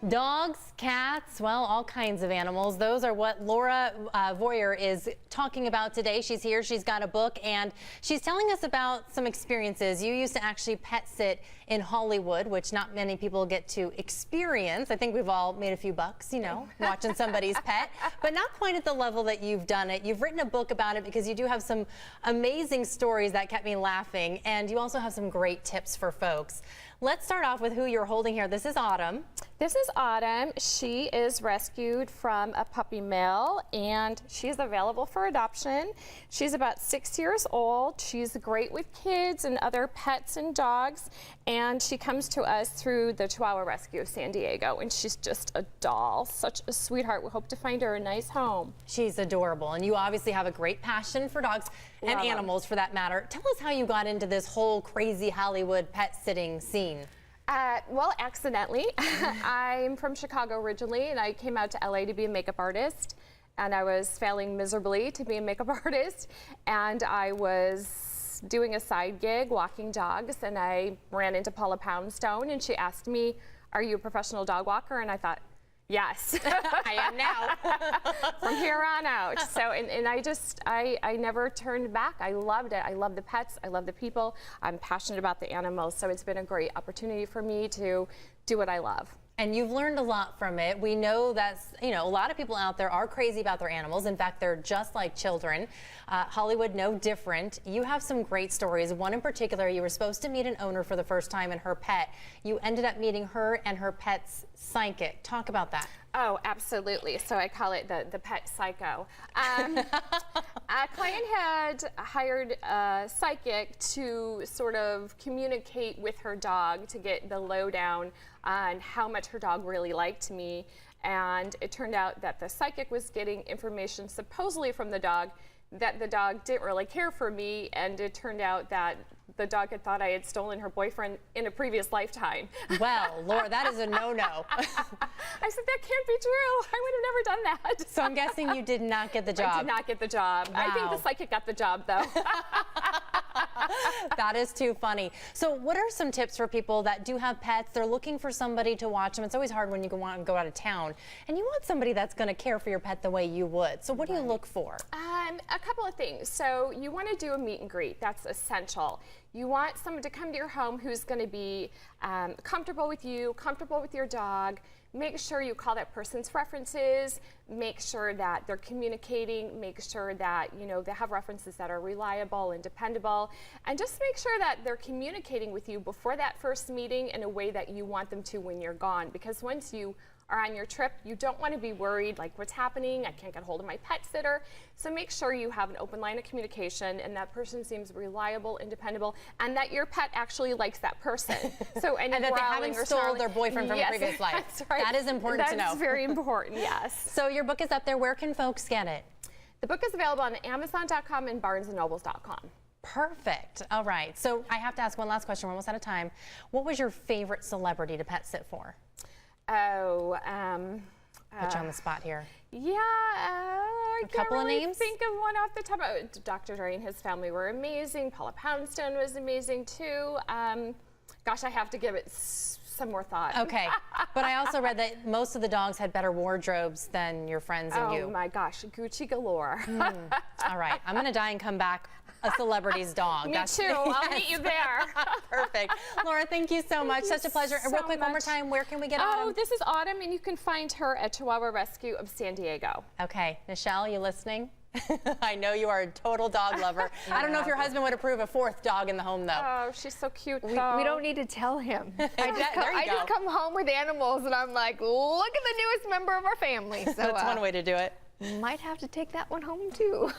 Dogs, cats, well, all kinds of animals. Those are what Laura Voyer is talking about today. She's here. She's got a book, and she's telling us about some experiences. You used to actually pet sit in Hollywood, which not many people get to experience. I think we've all made a few bucks, you know, watching somebody's pet, but not quite at the level that you've done it. You've written a book about it because you do have some amazing stories that kept me laughing, and you also have some great tips for folks. Let's start off with who you're holding here. This is Autumn. This is Autumn. She is rescued from a puppy mill, and she's available for adoption. She's about 6 years old. She's great with kids and other pets and dogs, and she comes to us through the Chihuahua Rescue of San Diego, and she's just a doll, such a sweetheart. We hope to find her a nice home. She's adorable, and you obviously have a great passion for dogs and animals for that matter. Tell us how you got into this whole crazy Hollywood pet sitting scene. Well, accidentally. I'm from Chicago originally, and I came out to LA to be a makeup artist, and I was failing miserably to be a makeup artist, and I was doing a side gig walking dogs, and I ran into Paula Poundstone, and she asked me, "Are you a professional dog walker?" And I thought, yes. I am now. From here on out. So, and I never turned back. I loved it. I love the pets. I love the people. I'm passionate about the animals. So it's been a great opportunity for me to do what I love. And you've learned a lot from it. We know that, you know, a lot of people out there are crazy about their animals. In fact, they're just like children. Hollywood, no different. You have some great stories. One in particular, you were supposed to meet an owner for the first time and her pet. You ended up meeting her and her pet's psychic. Talk about that. Oh, absolutely. So I call it the pet psycho. A client had hired a psychic to sort of communicate with her dog to get the lowdown on how much her dog really liked me. And it turned out that the psychic was getting information supposedly from the dog that the dog didn't really care for me, and it turned out that the dog had thought I had stolen her boyfriend in a previous lifetime. Well, Laura, that is a no-no. I said, that can't be true. I would have never done that. So I'm guessing you did not get the job. I did not get the job. Wow. I think the psychic got the job, though. That is too funny. So what are some tips for people that do have pets? They're looking for somebody to watch them. It's always hard when you want to go out of town, and you want somebody that's going to care for your pet the way you would. So what do you look for? A couple of things. So you want to do a meet and greet. That's essential. You want someone to come to your home who's going to be comfortable with you, comfortable with your dog. Make sure you call that person's references. Make sure that they're communicating. Make sure that, you know, they have references that are reliable and dependable. And just make sure that they're communicating with you before that first meeting in a way that you want them to when you're gone. Because once you are on your trip, you don't want to be worried, like, what's happening? I can't get hold of my pet sitter. So make sure you have an open line of communication and that person seems reliable and dependable, and that your pet actually likes that person. So any and that they haven't stole their boyfriend from a previous life. That's right. That is important to know. That's very important, yes. So your book is up there. Where can folks get it? The book is available on Amazon.com and BarnesandNobles.com. Perfect. All right. So I have to ask one last question. We're almost out of time. What was your favorite celebrity to pet sit for? Oh, put you on the spot here. Yeah, I can't really names? think of one off the top. Dr. Dre and his family were amazing. Paula Poundstone was amazing too. Gosh, I have to give it some more thought. Okay, but I also read that most of the dogs had better wardrobes than your friends and you. Oh my gosh, Gucci galore. All right, I'm gonna die and come back a celebrity's dog. Me too. I'll meet you there. Perfect. Laura, thank you so much. Such a pleasure. So Real quick, one more time, where can we get Autumn? Oh, this is Autumn, and you can find her at Chihuahua Rescue of San Diego. Okay, Nichelle, you listening? I know you are a total dog lover. I don't know if your husband would approve a fourth dog in the home, though. Oh, she's so cute, We don't need to tell him. I just come home with animals, and I'm like, look at the newest member of our family. So that's one way to do it. Might have to take that one home, too.